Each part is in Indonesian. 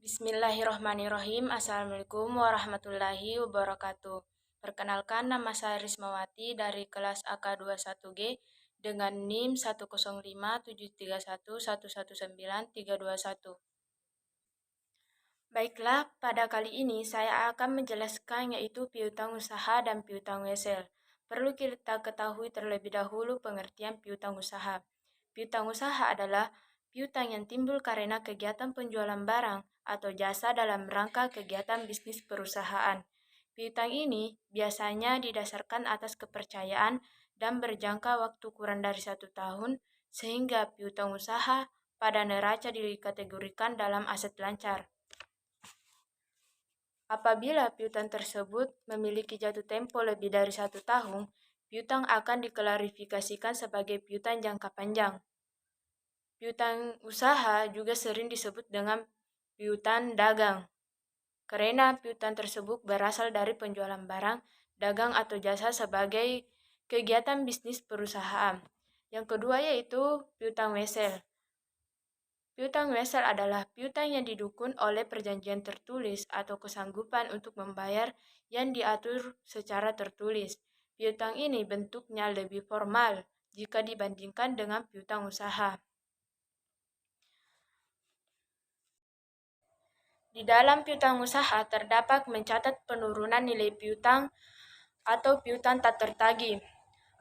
Bismillahirrahmanirrahim. Assalamualaikum warahmatullahi wabarakatuh. Perkenalkan, nama saya Rismawati dari kelas AK21G dengan NIM 10573111931. Baiklah, pada kali ini saya akan menjelaskan yaitu piutang usaha dan piutang wesel. Perlu kita ketahui terlebih dahulu pengertian piutang usaha. Piutang usaha adalah piutang yang timbul karena kegiatan penjualan barang atau jasa dalam rangka kegiatan bisnis perusahaan. Piutang ini biasanya didasarkan atas kepercayaan dan berjangka waktu kurang dari 1 tahun, sehingga piutang usaha pada neraca dikategorikan dalam aset lancar. Apabila piutang tersebut memiliki jatuh tempo lebih dari 1 tahun, piutang akan diklarifikasikan sebagai piutang jangka panjang. Piutang usaha juga sering disebut dengan piutang dagang, karena piutang tersebut berasal dari penjualan barang, dagang atau jasa sebagai kegiatan bisnis perusahaan. Yang kedua yaitu piutang wesel. Piutang wesel adalah piutang yang didukung oleh perjanjian tertulis atau kesanggupan untuk membayar yang diatur secara tertulis. Piutang ini bentuknya lebih formal jika dibandingkan dengan piutang usaha. Di dalam piutang usaha terdapat mencatat penurunan nilai piutang atau piutang tak tertagih.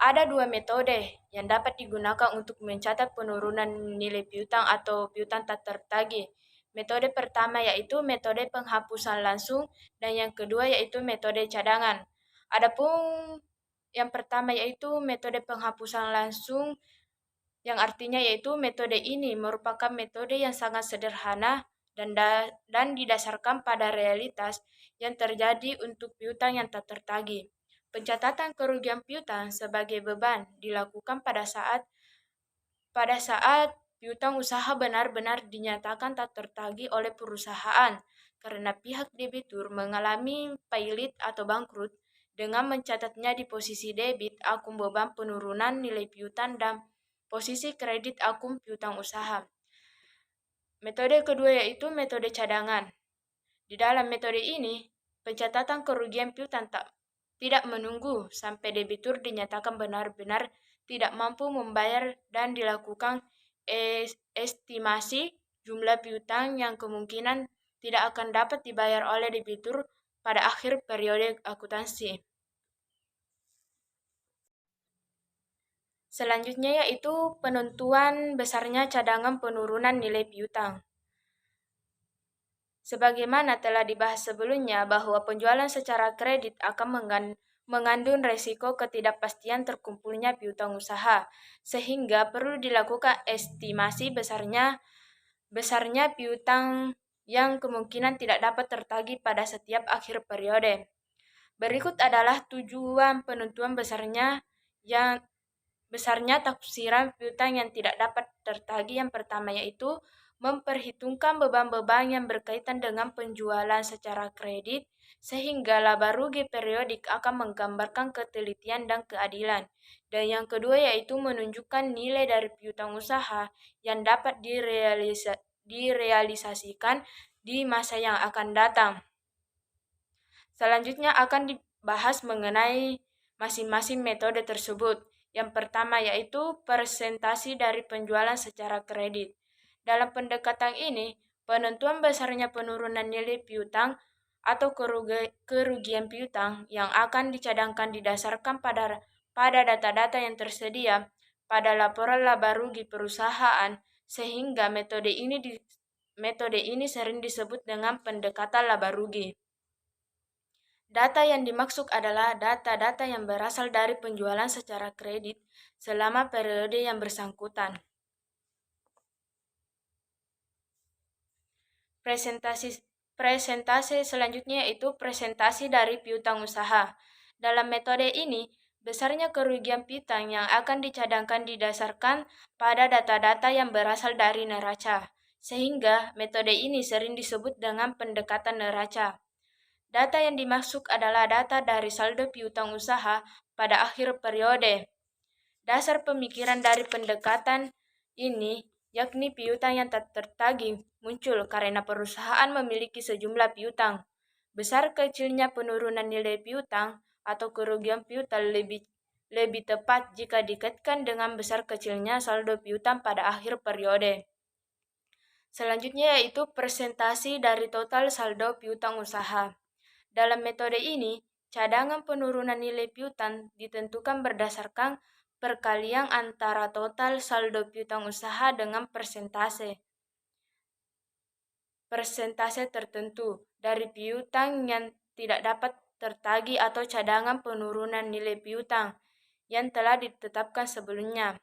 Ada dua metode yang dapat digunakan untuk mencatat penurunan nilai piutang atau piutang tak tertagih. Metode pertama yaitu metode penghapusan langsung dan yang kedua yaitu metode cadangan. Adapun yang pertama yaitu metode penghapusan langsung, yang artinya yaitu metode ini merupakan metode yang sangat sederhana dan didasarkan pada realitas yang terjadi untuk piutang yang tak tertagih. Pencatatan kerugian piutang sebagai beban dilakukan pada saat piutang usaha benar-benar dinyatakan tak tertagih oleh perusahaan karena pihak debitur mengalami pailit atau bangkrut. Dengan mencatatnya di posisi debit akun beban penurunan nilai piutang dan posisi kredit akun piutang usaha. Metode kedua yaitu metode cadangan. Di dalam metode ini, pencatatan kerugian piutang tidak menunggu sampai debitur dinyatakan benar-benar tidak mampu membayar dan dilakukan estimasi jumlah piutang yang kemungkinan tidak akan dapat dibayar oleh debitur pada akhir periode akuntansi. Selanjutnya yaitu penentuan besarnya cadangan penurunan nilai piutang. Sebagaimana telah dibahas sebelumnya bahwa penjualan secara kredit akan mengandung resiko ketidakpastian terkumpulnya piutang usaha, sehingga perlu dilakukan estimasi besarnya piutang yang kemungkinan tidak dapat tertagih pada setiap akhir periode. Berikut adalah tujuan penentuan besarnya tafsiran piutang yang tidak dapat tertagih. Yang pertama yaitu memperhitungkan beban-beban yang berkaitan dengan penjualan secara kredit, sehingga laba rugi periodik akan menggambarkan ketelitian dan keadilan. Dan yang kedua yaitu menunjukkan nilai dari piutang usaha yang dapat direalisasikan di masa yang akan datang. Selanjutnya akan dibahas mengenai masing-masing metode tersebut. Yang pertama yaitu persentase dari penjualan secara kredit. Dalam pendekatan ini, penentuan besarnya penurunan nilai piutang atau kerugian piutang yang akan dicadangkan didasarkan pada data-data yang tersedia pada laporan laba rugi perusahaan, sehingga metode ini sering disebut dengan pendekatan laba rugi. Data yang dimaksud adalah data-data yang berasal dari penjualan secara kredit selama periode yang bersangkutan. Presentasi selanjutnya yaitu presentasi dari piutang usaha. Dalam metode ini, besarnya kerugian piutang yang akan dicadangkan didasarkan pada data-data yang berasal dari neraca, sehingga metode ini sering disebut dengan pendekatan neraca. Data yang dimaksud adalah data dari saldo piutang usaha pada akhir periode. Dasar pemikiran dari pendekatan ini yakni piutang yang tak tertagih muncul karena perusahaan memiliki sejumlah piutang. Besar kecilnya penurunan nilai piutang atau kerugian piutang lebih tepat jika dikaitkan dengan besar kecilnya saldo piutang pada akhir periode. Selanjutnya yaitu presentasi dari total saldo piutang usaha. Dalam metode ini, cadangan penurunan nilai piutang ditentukan berdasarkan perkalian antara total saldo piutang usaha dengan persentase tertentu dari piutang yang tidak dapat tertagih atau cadangan penurunan nilai piutang yang telah ditetapkan sebelumnya.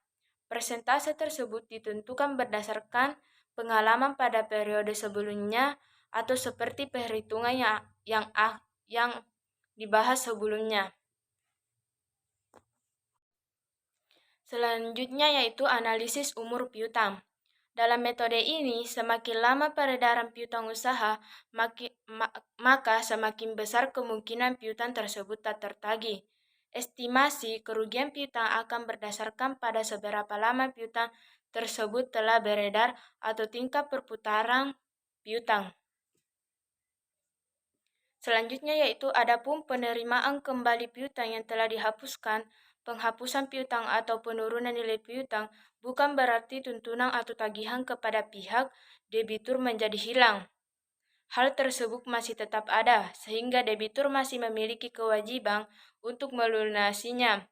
Persentase tersebut ditentukan berdasarkan pengalaman pada periode sebelumnya atau seperti perhitungan yang dibahas sebelumnya. Selanjutnya yaitu analisis umur piutang. Dalam metode ini, semakin lama peredaran piutang usaha, maka semakin besar kemungkinan piutang tersebut tak tertagih. Estimasi kerugian piutang akan berdasarkan pada seberapa lama piutang tersebut telah beredar atau tingkat perputaran piutang. Selanjutnya yaitu adapun penerimaan kembali piutang yang telah dihapuskan. Penghapusan piutang atau penurunan nilai piutang bukan berarti tuntunan atau tagihan kepada pihak debitur menjadi hilang. Hal tersebut masih tetap ada, sehingga debitur masih memiliki kewajiban untuk melunasinya.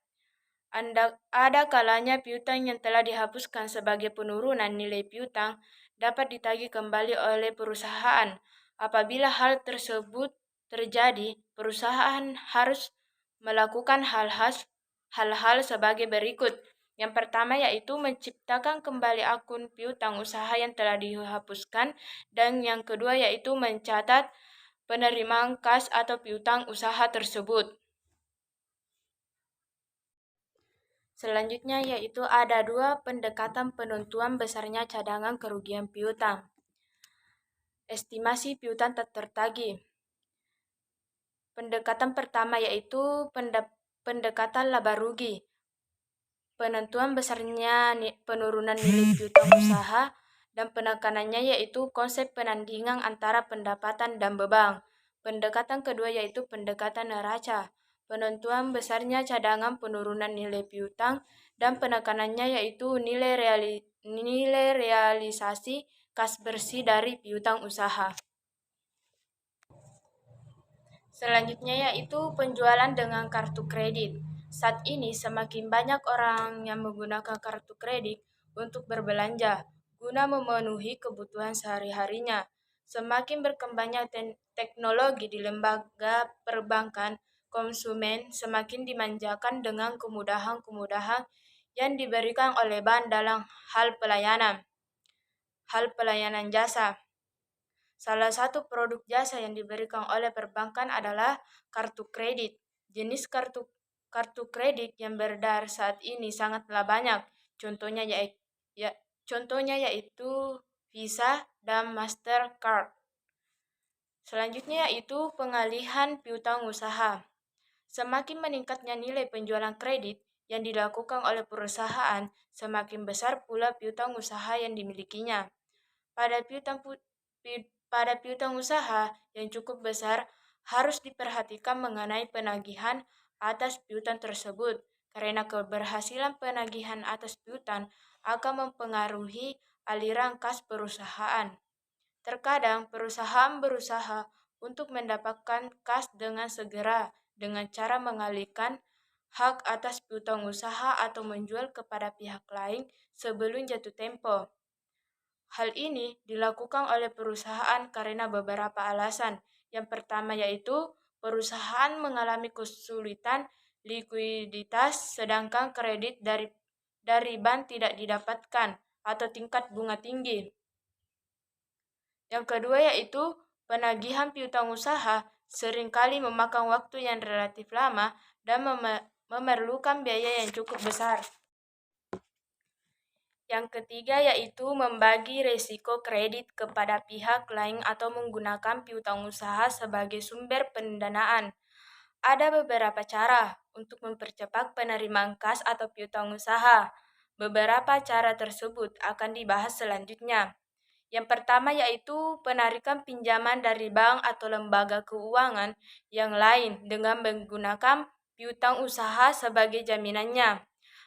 Ada kalanya piutang yang telah dihapuskan sebagai penurunan nilai piutang dapat ditagih kembali oleh perusahaan. Apabila hal tersebut terjadi, perusahaan harus melakukan hal-hal sebagai berikut. Yang pertama yaitu menciptakan kembali akun piutang usaha yang telah dihapuskan, dan yang kedua yaitu mencatat penerimaan kas atau piutang usaha tersebut. Selanjutnya yaitu ada dua pendekatan penentuan besarnya cadangan kerugian piutang. Estimasi piutang tak tertagih. Pendekatan pertama yaitu pendekatan laba rugi. Penentuan besarnya penurunan nilai piutang usaha dan penekanannya yaitu konsep penandingan antara pendapatan dan beban. Pendekatan kedua yaitu pendekatan neraca. Penentuan besarnya cadangan penurunan nilai piutang dan penekanannya yaitu nilai realisasi kas bersih dari piutang usaha. Selanjutnya yaitu penjualan dengan kartu kredit. Saat ini semakin banyak orang yang menggunakan kartu kredit untuk berbelanja guna memenuhi kebutuhan sehari-harinya. Semakin berkembangnya teknologi di lembaga perbankan, konsumen semakin dimanjakan dengan kemudahan-kemudahan yang diberikan oleh bank dalam hal pelayanan jasa. Salah satu produk jasa yang diberikan oleh perbankan adalah kartu kredit. Jenis kartu kredit yang beredar saat ini sangatlah banyak. Contohnya yaitu Visa dan Mastercard. Selanjutnya yaitu pengalihan piutang usaha. Semakin meningkatnya nilai penjualan kredit yang dilakukan oleh perusahaan, semakin besar pula piutang usaha yang dimilikinya. Pada piutang usaha yang cukup besar, harus diperhatikan mengenai penagihan atas piutang tersebut, karena keberhasilan penagihan atas piutang akan mempengaruhi aliran kas perusahaan. Terkadang perusahaan berusaha untuk mendapatkan kas dengan segera dengan cara mengalihkan hak atas piutang usaha atau menjual kepada pihak lain sebelum jatuh tempo. Hal ini dilakukan oleh perusahaan karena beberapa alasan. Yang pertama yaitu perusahaan mengalami kesulitan likuiditas sedangkan kredit dari bank tidak didapatkan atau tingkat bunga tinggi. Yang kedua yaitu penagihan piutang usaha seringkali memakan waktu yang relatif lama dan memerlukan biaya yang cukup besar. Yang ketiga yaitu membagi risiko kredit kepada pihak lain atau menggunakan piutang usaha sebagai sumber pendanaan. Ada beberapa cara untuk mempercepat penerimaan kas atau piutang usaha. Beberapa cara tersebut akan dibahas selanjutnya. Yang pertama yaitu penarikan pinjaman dari bank atau lembaga keuangan yang lain dengan menggunakan piutang usaha sebagai jaminannya.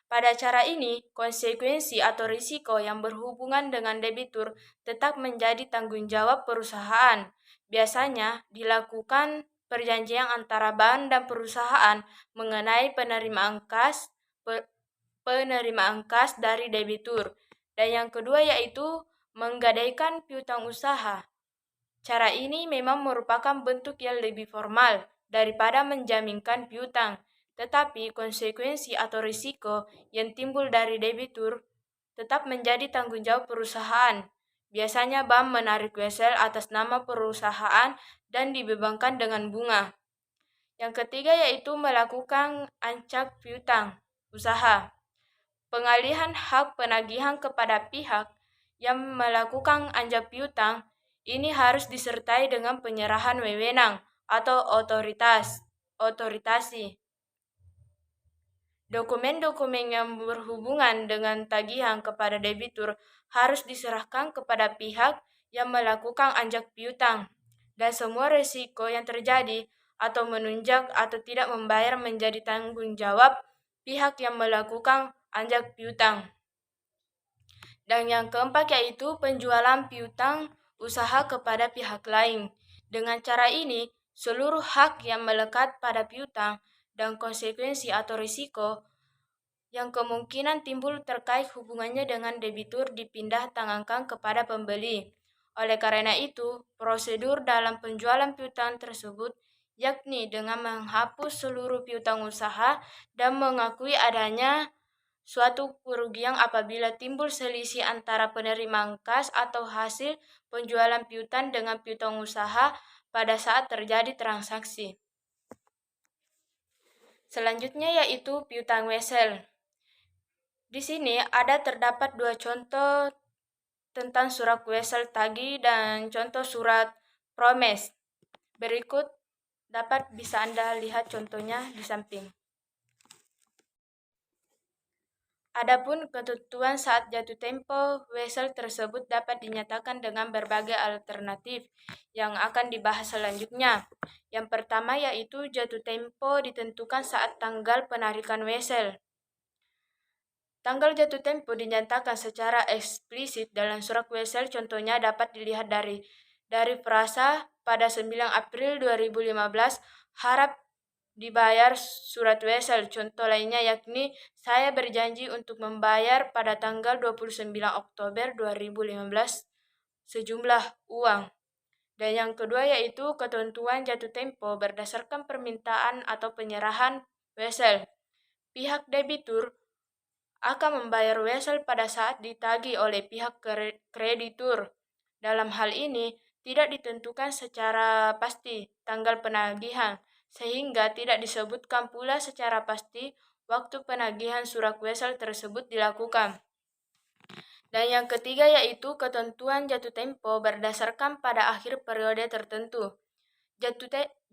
Pada cara ini, konsekuensi atau risiko yang berhubungan dengan debitur tetap menjadi tanggung jawab perusahaan. Biasanya dilakukan perjanjian antara bank dan perusahaan mengenai penerimaan kas dari debitur. Dan yang kedua yaitu menggadaikan piutang usaha. Cara ini memang merupakan bentuk yang lebih formal daripada menjaminkan piutang, tetapi konsekuensi atau risiko yang timbul dari debitur tetap menjadi tanggung jawab perusahaan. Biasanya bank menarik wesel atas nama perusahaan dan dibebankan dengan bunga. Yang ketiga yaitu melakukan ancak piutang usaha. Pengalihan hak penagihan kepada pihak yang melakukan anjak piutang ini harus disertai dengan penyerahan wewenang atau otoritasi. Dokumen-dokumen yang berhubungan dengan tagihan kepada debitur harus diserahkan kepada pihak yang melakukan anjak piutang, dan semua risiko yang terjadi atau menunjang atau tidak membayar menjadi tanggung jawab pihak yang melakukan anjak piutang. Dan yang keempat yaitu penjualan piutang usaha kepada pihak lain. Dengan cara ini, seluruh hak yang melekat pada piutang dan konsekuensi atau risiko yang kemungkinan timbul terkait hubungannya dengan debitur dipindah tangankan kepada pembeli. Oleh karena itu, prosedur dalam penjualan piutang tersebut yakni dengan menghapus seluruh piutang usaha dan mengakui adanya suatu kerugian apabila timbul selisih antara penerimaan kas atau hasil penjualan piutang dengan piutang usaha pada saat terjadi transaksi. Selanjutnya yaitu piutang wesel. Di sini terdapat dua contoh tentang surat wesel tagih dan contoh surat promes. Berikut bisa Anda lihat contohnya di samping. Adapun ketentuan saat jatuh tempo wesel tersebut dapat dinyatakan dengan berbagai alternatif yang akan dibahas selanjutnya. Yang pertama yaitu jatuh tempo ditentukan saat tanggal penarikan wesel. Tanggal jatuh tempo dinyatakan secara eksplisit dalam surat wesel, contohnya dapat dilihat dari frasa pada 9 April 2015 harap dibayar surat wesel. Contoh lainnya yakni saya berjanji untuk membayar pada tanggal 29 Oktober 2015 sejumlah uang. Dan yang kedua yaitu ketentuan jatuh tempo berdasarkan permintaan atau penyerahan wesel. Pihak debitur akan membayar wesel pada saat ditagih oleh pihak kreditur. Dalam hal ini, tidak ditentukan secara pasti tanggal penagihan, sehingga tidak disebutkan pula secara pasti waktu penagihan surat wesel tersebut dilakukan. Dan yang ketiga yaitu ketentuan jatuh tempo berdasarkan pada akhir periode tertentu.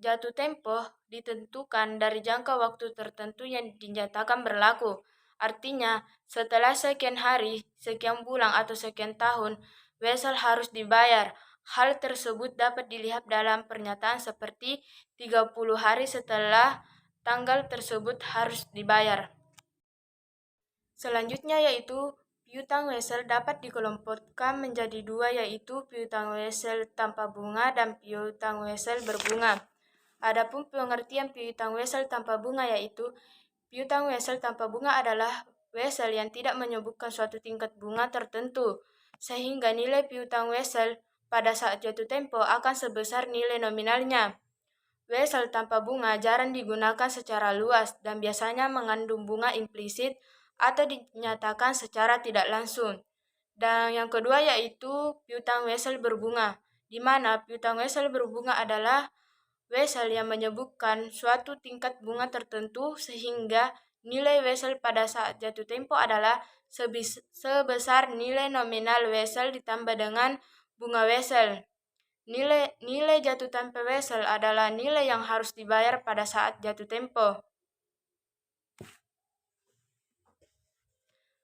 Jatuh tempo ditentukan dari jangka waktu tertentu yang dinyatakan berlaku. Artinya, setelah sekian hari, sekian bulan, atau sekian tahun, wesel harus dibayar. Hal tersebut dapat dilihat dalam pernyataan seperti 30 hari setelah tanggal tersebut harus dibayar. Selanjutnya yaitu piutang wesel dapat dikelompokkan menjadi dua, yaitu piutang wesel tanpa bunga dan piutang wesel berbunga. Adapun pengertian piutang wesel tanpa bunga yaitu piutang wesel tanpa bunga adalah wesel yang tidak menyebutkan suatu tingkat bunga tertentu, sehingga nilai piutang wesel pada saat jatuh tempo akan sebesar nilai nominalnya. Wesel tanpa bunga jarang digunakan secara luas dan biasanya mengandung bunga implisit atau dinyatakan secara tidak langsung. Dan yang kedua yaitu piutang wesel berbunga, di mana piutang wesel berbunga adalah wesel yang menyebutkan suatu tingkat bunga tertentu sehingga nilai wesel pada saat jatuh tempo adalah sebesar nilai nominal wesel ditambah dengan bunga wesel. Nilai jatuh tempo wesel adalah nilai yang harus dibayar pada saat jatuh tempo.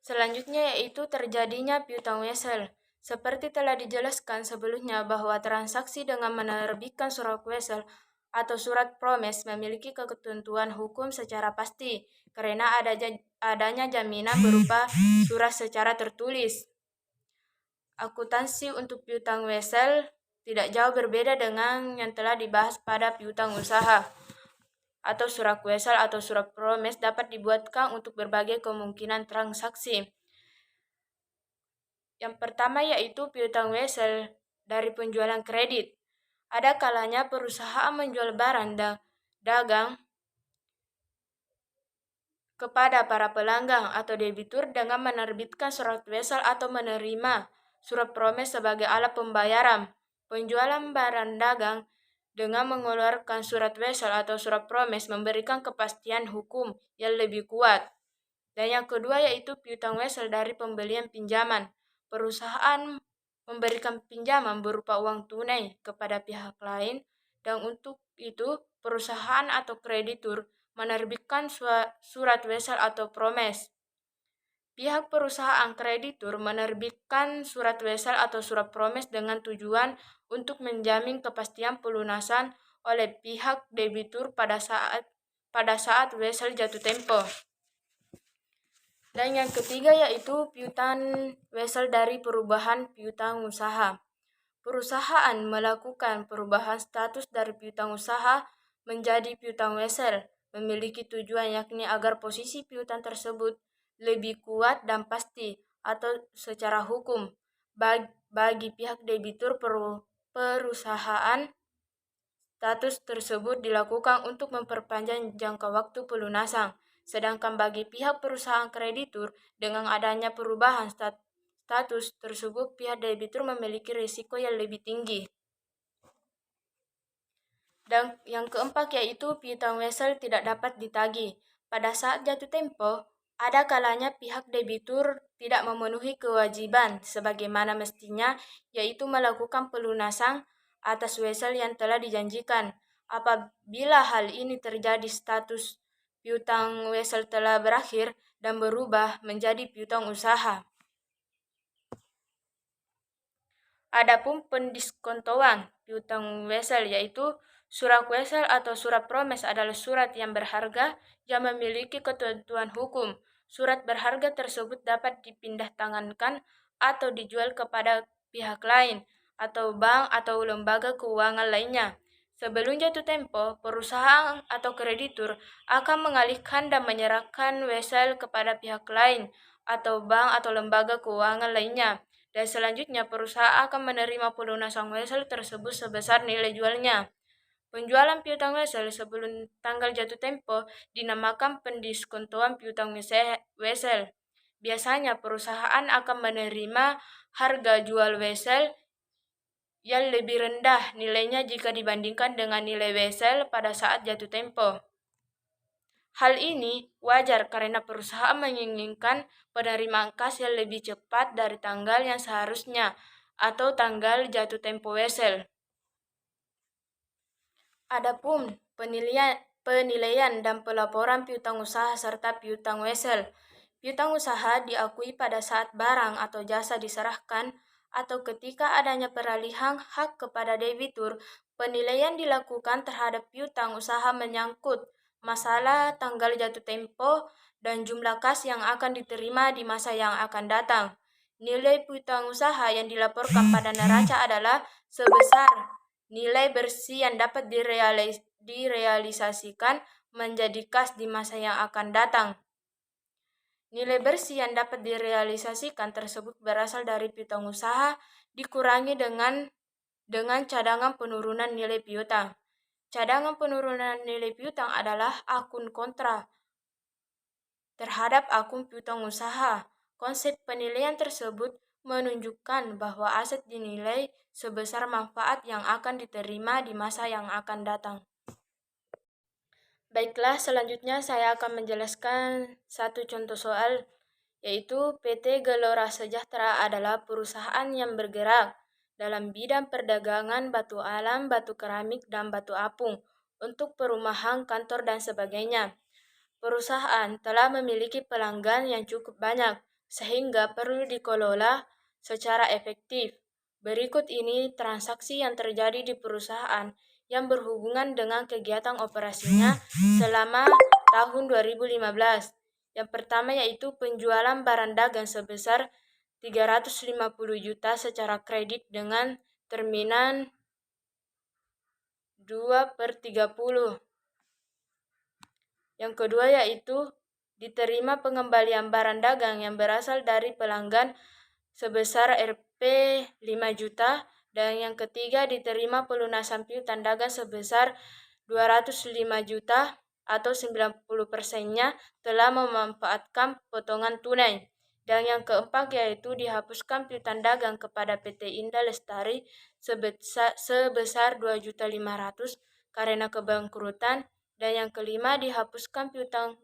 Selanjutnya yaitu terjadinya piutang wesel. Seperti telah dijelaskan sebelumnya bahwa transaksi dengan menerbitkan surat wesel atau surat promes memiliki ketentuan hukum secara pasti karena adanya jaminan berupa surat secara tertulis. Akuntansi untuk piutang wesel tidak jauh berbeda dengan yang telah dibahas pada piutang usaha. Atau surat wesel atau surat promes dapat dibuatkan untuk berbagai kemungkinan transaksi. Yang pertama yaitu piutang wesel dari penjualan kredit. Ada kalanya perusahaan menjual barang dan dagang kepada para pelanggan atau debitur dengan menerbitkan surat wesel atau menerima surat promes sebagai alat pembayaran. Penjualan barang dagang dengan mengeluarkan surat wesel atau surat promes memberikan kepastian hukum yang lebih kuat. Dan yang kedua yaitu piutang wesel dari pembelian pinjaman. Perusahaan memberikan pinjaman berupa uang tunai kepada pihak lain dan untuk itu perusahaan atau kreditur menerbitkan surat wesel atau promes. Pihak perusahaan kreditur menerbitkan surat wesel atau surat promes dengan tujuan untuk menjamin kepastian pelunasan oleh pihak debitur pada saat wesel jatuh tempo. Dan yang ketiga yaitu piutang wesel dari perubahan piutang usaha. Perusahaan melakukan perubahan status dari piutang usaha menjadi piutang wesel, memiliki tujuan yakni agar posisi piutang tersebut lebih kuat dan pasti atau secara hukum bagi pihak debitur perusahaan. Status tersebut dilakukan untuk memperpanjang jangka waktu pelunasan. Sedangkan bagi pihak perusahaan kreditur, dengan adanya perubahan status tersebut, pihak debitur memiliki risiko yang lebih tinggi. Dan yang keempat yaitu piutang wesel tidak dapat ditagih. Pada saat jatuh tempo, ada kalanya pihak debitur tidak memenuhi kewajiban sebagaimana mestinya, yaitu melakukan pelunasan atas wesel yang telah dijanjikan. Apabila hal ini terjadi, status piutang wesel telah berakhir dan berubah menjadi piutang usaha. Adapun pendiskontoan piutang wesel yaitu surat wesel atau surat promes adalah surat yang berharga yang memiliki ketentuan hukum. Surat berharga tersebut dapat dipindah tangankan atau dijual kepada pihak lain atau bank atau lembaga keuangan lainnya. Sebelum jatuh tempo, perusahaan atau kreditur akan mengalihkan dan menyerahkan wesel kepada pihak lain atau bank atau lembaga keuangan lainnya. Dan selanjutnya perusahaan akan menerima pelunasan wesel tersebut sebesar nilai jualnya. Penjualan piutang wesel sebelum tanggal jatuh tempo dinamakan pendiskontoan piutang wesel. Biasanya perusahaan akan menerima harga jual wesel yang lebih rendah nilainya jika dibandingkan dengan nilai wesel pada saat jatuh tempo. Hal ini wajar karena perusahaan menginginkan penerimaan kas yang lebih cepat dari tanggal yang seharusnya atau tanggal jatuh tempo wesel. Adapun penilaian dan pelaporan piutang usaha serta piutang wesel. Piutang usaha diakui pada saat barang atau jasa diserahkan atau ketika adanya peralihan hak kepada debitur. Penilaian dilakukan terhadap piutang usaha menyangkut masalah tanggal jatuh tempo dan jumlah kas yang akan diterima di masa yang akan datang. Nilai piutang usaha yang dilaporkan pada neraca adalah sebesar nilai bersih yang dapat direalisasikan menjadi kas di masa yang akan datang. Nilai bersih yang dapat direalisasikan tersebut berasal dari piutang usaha dikurangi dengan cadangan penurunan nilai piutang. Cadangan penurunan nilai piutang adalah akun kontra terhadap akun piutang usaha. Konsep penilaian tersebut menunjukkan bahwa aset dinilai sebesar manfaat yang akan diterima di masa yang akan datang. Baiklah, selanjutnya saya akan menjelaskan satu contoh soal, yaitu PT Gelora Sejahtera adalah perusahaan yang bergerak dalam bidang perdagangan batu alam, batu keramik, dan batu apung untuk perumahan, kantor, dan sebagainya. Perusahaan telah memiliki pelanggan yang cukup banyak sehingga perlu dikelola secara efektif. Berikut ini transaksi yang terjadi di perusahaan yang berhubungan dengan kegiatan operasinya selama tahun 2015. Yang pertama yaitu penjualan barang dagang sebesar 350 juta secara kredit dengan terminan 2/30. Yang kedua yaitu diterima pengembalian barang dagang yang berasal dari pelanggan sebesar Rp 5 juta. Dan yang ketiga diterima pelunasan piutang dagang sebesar 205 juta atau 90%-nya telah memanfaatkan potongan tunai. Dan yang keempat yaitu dihapuskan piutang dagang kepada PT Indah Lestari sebesar 2.500.000 karena kebangkrutan. Dan yang kelima dihapuskan piutang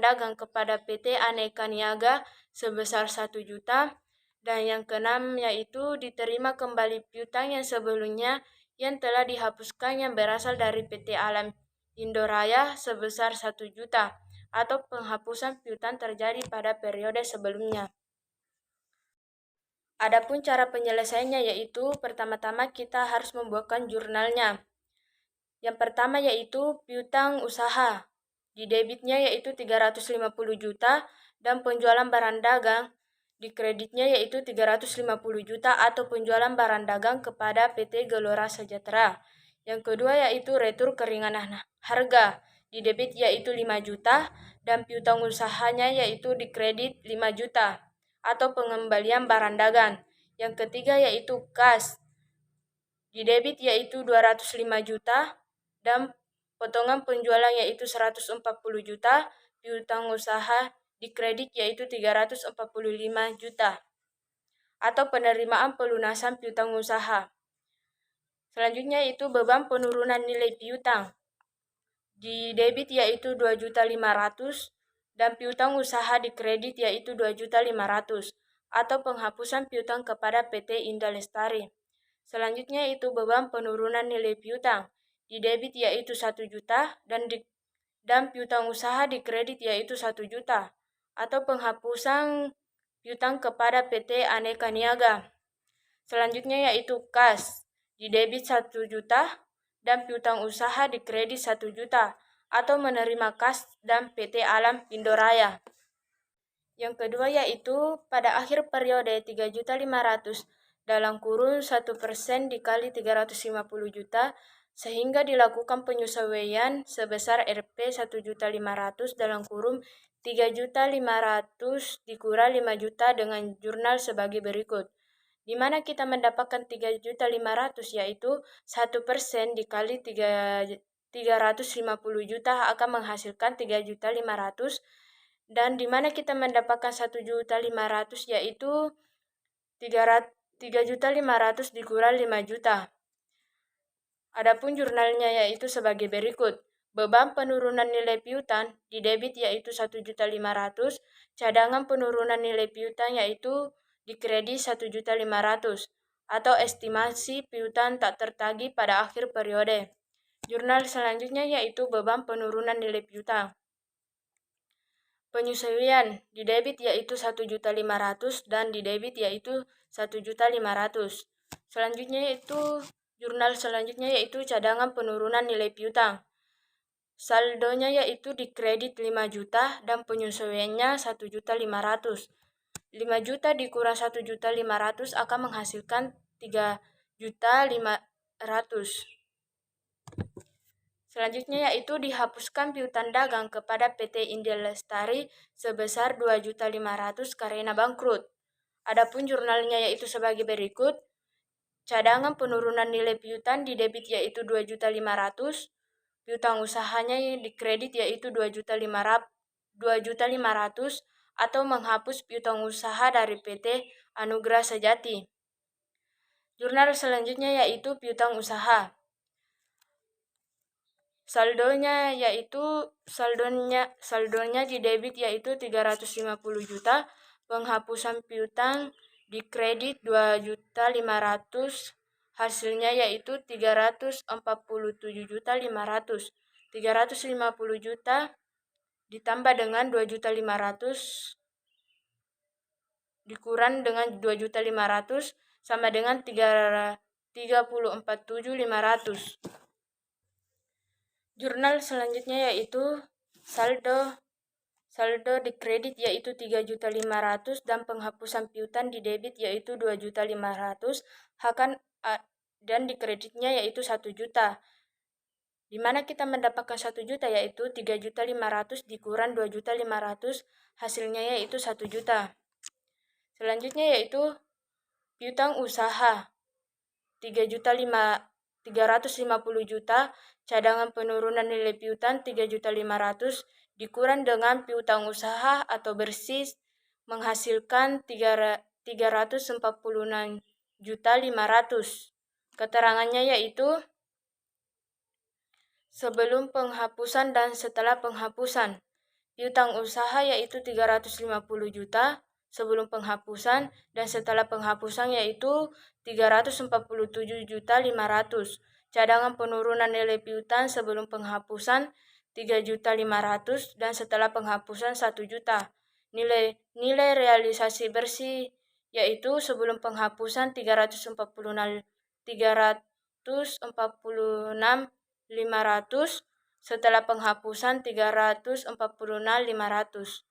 dagang kepada PT Aneka Niaga sebesar 1 juta. Dan yang keenam yaitu diterima kembali piutang yang sebelumnya yang telah dihapuskan yang berasal dari PT Alam Indoraya sebesar 1 juta atau penghapusan piutang terjadi pada periode sebelumnya. Adapun cara penyelesaiannya yaitu pertama-tama kita harus membuatkan jurnalnya. Yang pertama yaitu piutang usaha. Di debitnya yaitu 350 juta dan penjualan barang dagang di kreditnya yaitu 350 juta atau penjualan barang dagang kepada PT Gelora Sejahtera. Yang kedua yaitu retur keringanan harga. Di debit yaitu 5 juta dan piutang usahanya yaitu di kredit 5 juta atau pengembalian barang dagang. Yang ketiga yaitu kas. Di debit yaitu 205 juta dan potongan penjualan yaitu 140 juta, piutang usaha di kredit yaitu 345 juta atau penerimaan pelunasan piutang usaha. Selanjutnya itu beban penurunan nilai piutang. Di debit yaitu 2.500.000 dan piutang usaha di kredit yaitu 2.500.000 atau penghapusan piutang kepada PT Indah Lestari. Selanjutnya itu beban penurunan nilai piutang. Di debit yaitu 1 juta dan piutang usaha di kredit yaitu 1 juta atau penghapusan piutang kepada PT Aneka Niaga. Selanjutnya yaitu kas. Di debit 1 juta dan piutang usaha di kredit 1 juta atau menerima kas dan PT Alam Indoraya. Yang kedua yaitu pada akhir periode 3.500.000 dalam kurun 1% dikali 350 juta sehingga dilakukan penyesuaian sebesar Rp 1.500.000 dalam kurun 3.500.000 dikurang 5 juta dengan jurnal sebagai berikut. Di mana kita mendapatkan 3.500.000 yaitu 1% dikali 350 juta akan menghasilkan 3.500.000 dan di mana kita mendapatkan 1.500.000 yaitu 3.500.000 dikurang 5 juta. Adapun jurnalnya yaitu sebagai berikut. Beban penurunan nilai piutang di debit yaitu 1.500.000, cadangan penurunan nilai piutang yaitu di kredit 1.500.000 atau estimasi piutang tak tertagih pada akhir periode. Jurnal selanjutnya yaitu beban penurunan nilai piutang. Penyesuaian di debit yaitu 1.500.000 dan di debit yaitu 1.500.000. Selanjutnya yaitu jurnal selanjutnya yaitu cadangan penurunan nilai piutang. Saldonya yaitu di kredit 5 juta dan penyesuaiannya 1.500.000. 5 juta dikurang 1.500.000 akan menghasilkan 3.500.000. Selanjutnya yaitu dihapuskan piutang dagang kepada PT Indah Lestari sebesar 2.500.000 karena bangkrut. Adapun jurnalnya yaitu sebagai berikut. Cadangan penurunan nilai piutang di debit yaitu 2.500.000, piutang usahanya di kredit yaitu 2.500.000 atau menghapus piutang usaha dari PT Anugrah Sejati. Jurnal selanjutnya yaitu piutang usaha. Saldonya di debit yaitu 350 juta, penghapusan piutang di kredit 2.500.000, hasilnya yaitu 347.500. 350 juta ditambah dengan 2.500.000 dikurang dengan 2.500.000 sama dengan 34.500. Jurnal selanjutnya yaitu saldo di kredit yaitu 3.500.000 dan penghapusan piutang di debit yaitu 2.500.000 dan di kreditnya yaitu 1 juta. Di mana kita mendapatkan 1 juta yaitu 3.500.000 dikurang 2.500.000 hasilnya yaitu 1 juta. Selanjutnya yaitu piutang usaha 350 juta, cadangan penurunan nilai piutang 3.500.000 dikurang dengan piutang usaha atau bersih menghasilkan 346.500. Keterangannya yaitu sebelum penghapusan dan setelah penghapusan. Piutang usaha yaitu 350 juta sebelum penghapusan dan setelah penghapusan yaitu 347.500. Cadangan penurunan nilai piutang sebelum penghapusan 3.500.000 dan setelah penghapusan 1 juta. Nilai realisasi bersih yaitu sebelum penghapusan 346.500, setelah penghapusan 346.500.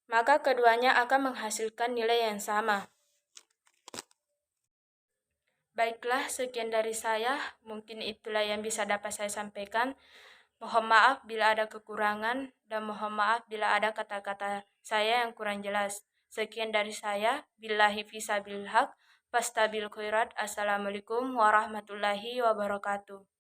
Maka keduanya akan menghasilkan nilai yang sama. Baiklah, sekian dari saya. Mungkin itulah yang bisa dapat saya sampaikan. Mohon maaf bila ada kekurangan dan mohon maaf bila ada kata-kata saya yang kurang jelas. Sekian dari saya. Billahi fisabilil haq. Fastabil khairat. Assalamualaikum warahmatullahi wabarakatuh.